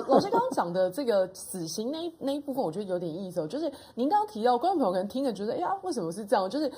老师刚刚讲的这个死刑那一部分，我觉得有点意思哦。就是您刚刚提到，观众朋友可能听着觉得，哎呀，为什么是这样？就是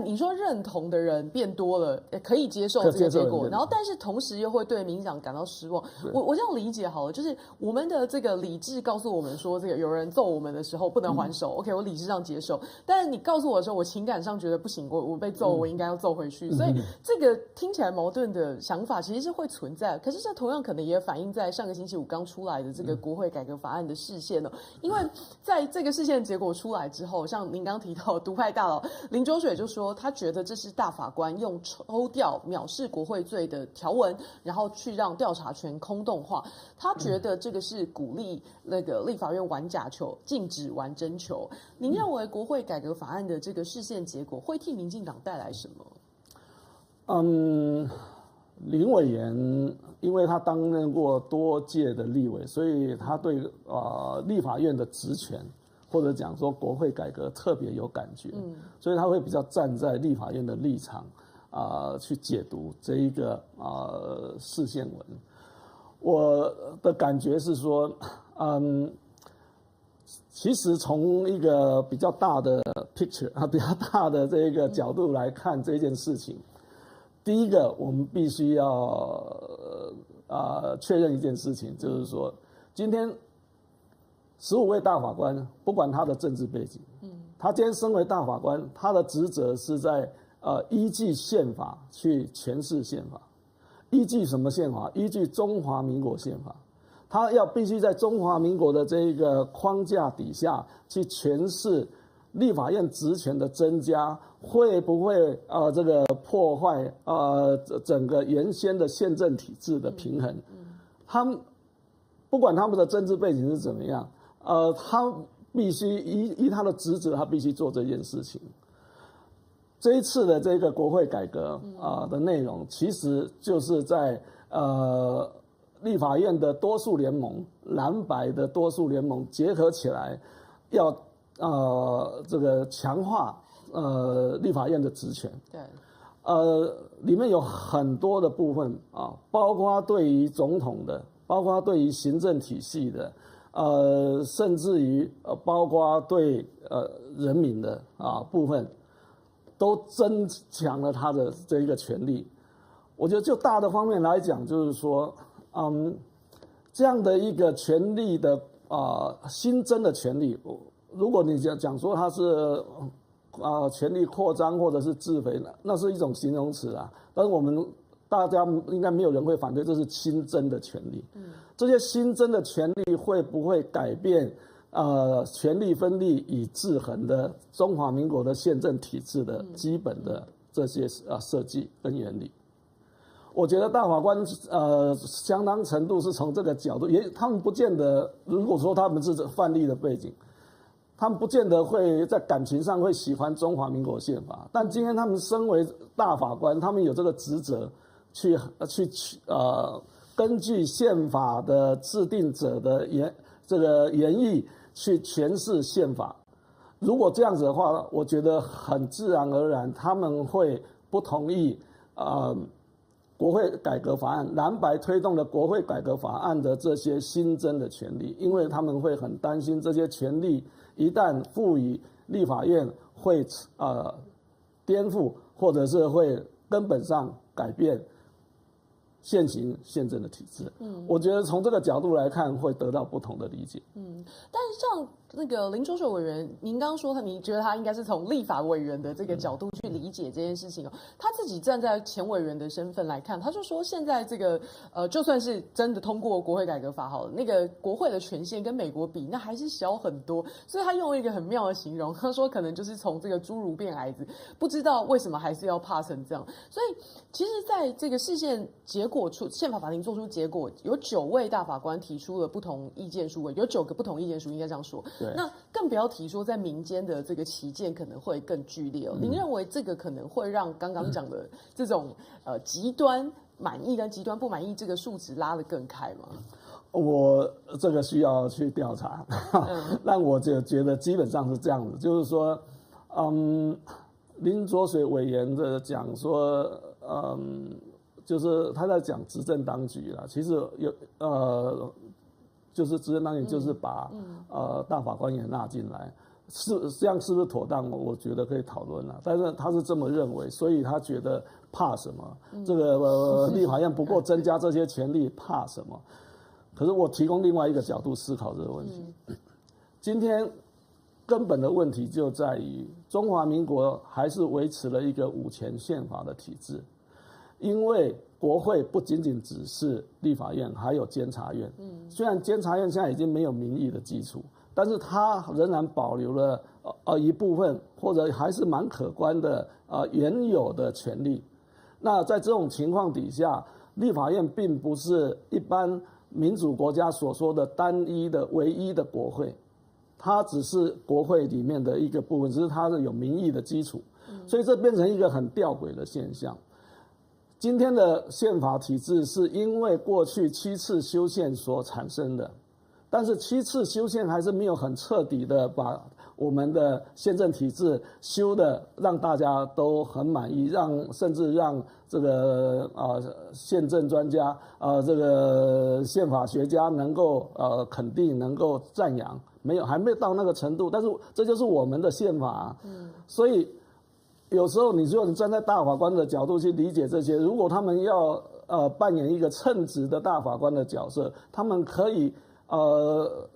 你说认同的人变多了，也可以接受这个结果，然后但是同时又会对民进党感到失望。我这样理解好了，就是我们的这个理智告诉我们说，这个有人揍我们的时候不能还手，OK， 我理智上接受。但是你告诉我的时候，我情感上觉得不行，我被揍，我应该要揍回去。所以这个听起来矛盾的想法其实是会存在，可是这同样可能也反映在上个星期五刚出来的这个国会改革法案的释宪呢。因为在这个释宪结果出来之后，像您刚提到独派大佬林周水就说，他觉得这是大法官用抽掉藐视国会罪的条文，然后去让调查权空洞化。他觉得这个是鼓励那个立法院玩假球，禁止玩真球。您认为国会改革法案的这个释宪结果会替民进党带来什么？林委员因为他担任过多届的立委，所以他对立法院的职权，或者讲说国会改革特别有感觉，所以他会比较站在立法院的立场去解读这一个释宪文。我的感觉是说，其实从一个比较大的 picture 比较大的这个角度来看这件事情，第一个我们必须要确认一件事情，就是说今天15位大法官，不管他的政治背景，他今天身为大法官，他的职责是在依据宪法去诠释宪法。依据什么宪法？依据中华民国宪法。他必须在中华民国的这个框架底下去诠释立法院职权的增加会不会这个破坏整个原先的宪政体制的平衡。他们不管他们的政治背景是怎么样，他必须依他的职责，他必须做这件事情。这一次的这个国会改革的内容，其实就是在立法院的多数联盟、蓝白的多数联盟结合起来，要这个强化立法院的职权。对，里面有很多的部分包括对于总统的，包括对于行政体系的，甚至于包括对人民的部分。都增强了他的这一个权利。我觉得就大的方面来讲，就是说，这样的一个权利的新增的权利，如果你讲说它是权力扩张或者是自肥，那是一种形容词啊。但是大家应该没有人会反对，这是新增的权利。这些新增的权利会不会改变？权力分立与制衡的中华民国的宪政体制的基本的这些设计跟原理，我觉得大法官相当程度是从这个角度，他们不见得，如果说他们是范例的背景，他们不见得会在感情上会喜欢中华民国宪法，但今天他们身为大法官，他们有这个职责去根据宪法的制定者的原意去诠释宪法。如果这样子的话，我觉得很自然而然他们会不同意国会改革法案，蓝白推动的国会改革法案的这些新增的权利，因为他们会很担心这些权利一旦赋予立法院会颠覆或者是会根本上改变现行宪政的体制。我觉得从这个角度来看，会得到不同的理解。但是像那个林周水委员，您刚刚说你觉得他应该是从立法委员的这个角度去理解这件事情哦。他自己站在前委员的身份来看，他就说现在这个就算是真的通过国会改革法好了，那个国会的权限跟美国比，那还是小很多。所以他用一个很妙的形容，他说可能就是从这个侏儒变矮子，不知道为什么还是要怕成这样。所以其实在这个释宪结果宪法法庭做出结果，有9位大法官提出了不同意见书，有9个不同意见书，应该这样说。那更不要提说在民间的这个旗舰可能会更剧烈哦。您认为这个可能会让刚刚讲的这种极端满意跟极端不满意这个数值拉得更开吗？我这个需要去调查，但我就觉得基本上是这样子，就是说，林卓水委员的讲说，就是他在讲执政当局啦，其实就是执政当局就是把大法官也纳进来，这样是不是妥当？我觉得可以讨论了。但是他是这么认为，所以他觉得怕什么？这个立法院不过增加这些权利，怕什么？可是我提供另外一个角度思考这个问题。今天根本的问题就在于中华民国还是维持了一个五权宪法的体制，因为国会不仅仅只是立法院，还有监察院。虽然监察院现在已经没有民意的基础，但是它仍然保留了一部分或者还是蛮可观的原有的权利。那在这种情况底下，立法院并不是一般民主国家所说的单一的唯一的国会，它只是国会里面的一个部分，只是它是有民意的基础，所以这变成一个很吊诡的现象。今天的宪法体制是因为过去7次修宪所产生的，但是7次修宪还是没有很彻底的把我们的宪政体制修的让大家都很满意，甚至让这个宪政专家这个宪法学家能够肯定，能够赞扬，还没有到那个程度，但是这就是我们的宪法所以有时候如果你站在大法官的角度去理解这些，如果他们要扮演一个称职的大法官的角色，他们可以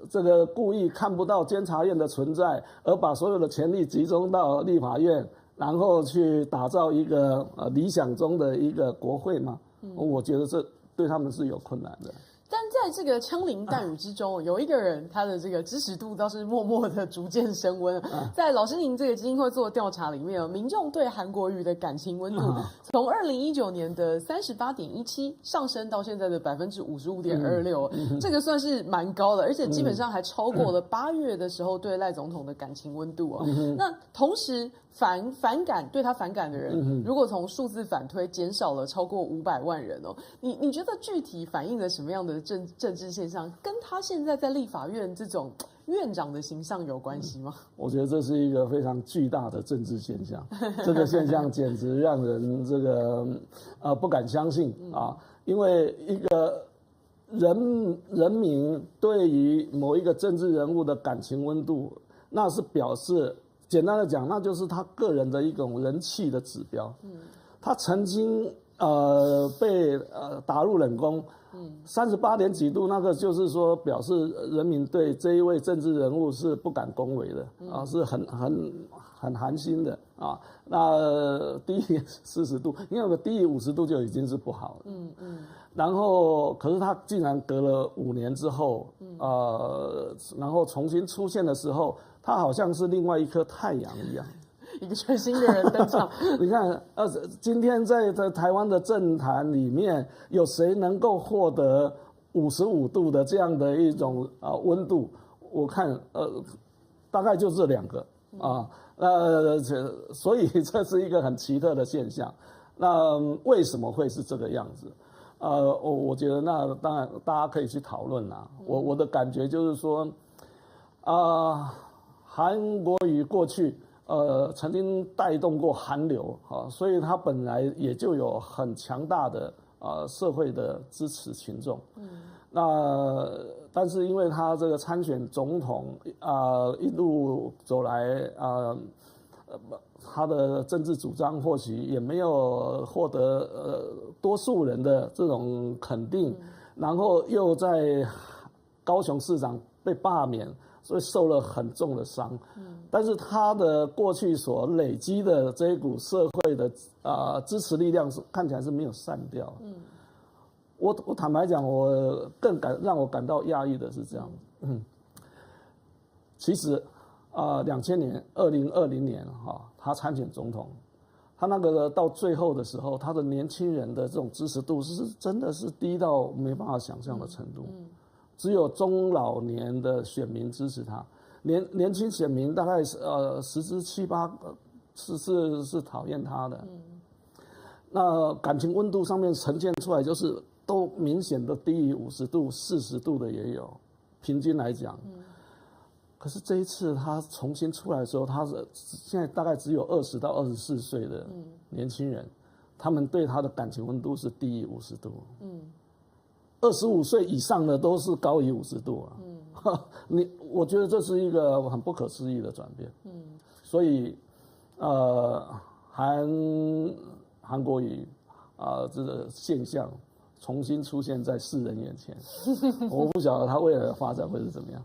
这个故意看不到监察院的存在，而把所有的权力集中到立法院，然后去打造一个理想中的一个国会嘛？我觉得这对他们是有困难的。但在这个枪林弹雨之中，有一个人他的这个支持度倒是默默的逐渐升温。在老师您这个基金会做的调查里面，民众对韩国瑜的感情温度从2019年的38.17上升到现在的55.26%，这个算是蛮高的，而且基本上还超过了8月的时候对赖总统的感情温度那同时对他反感的人，如果从数字反推，减少了超过500万人你觉得具体反映了什么样的政治现象，跟他现在在立法院这种院长的形象有关系吗？我觉得这是一个非常巨大的政治现象，这个现象简直让人这个不敢相信因为一个人民对于某一个政治人物的感情温度，那是表示。简单的讲，那就是他个人的一种人气的指标。他曾经被打入冷宫，38点几度，那个就是说表示人民对这一位政治人物是不敢恭维的是很寒心的那低于40度，因为低于50度就已经是不好了。然后，可是他竟然隔了5年之后，然后重新出现的时候。他好像是另外一颗太阳一样，一个全新的人登场。你看，今天在台湾的政坛里面，有谁能够获得55度的这样的一种温度？我看大概就这2个所以这是一个很奇特的现象。那为什么会是这个样子？我觉得那当然大家可以去讨论啦。我的感觉就是说，韩国瑜过去曾经带动过韩流所以他本来也就有很强大的社会的支持群众。那但是因为他这个参选总统一路走来他的政治主张或许也没有获得多数人的这种肯定，然后又在高雄市长被罢免。所以受了很重的伤，但是他的过去所累积的这一股社会的支持力量看起来是没有散掉。我坦白讲，我让我感到讶异的是这样。其实2000年2020年他参选总统，他那个到最后的时候，他的年轻人的这种支持度是真的是低到没办法想象的程度。只有中老年的选民支持他，年轻选民大概10之7、8是讨厌他的。那感情温度上面呈现出来就是都明显的低于50度、40度的也有，平均来讲。可是这一次他重新出来的时候，他现在大概只有20到24岁的年轻人，他们对他的感情温度是低于50度。25岁以上的都是高于50度啊。我觉得这是一个很不可思议的转变。所以韩国瑜这个现象重新出现在世人眼前，我不晓得他未来的发展会是怎么样。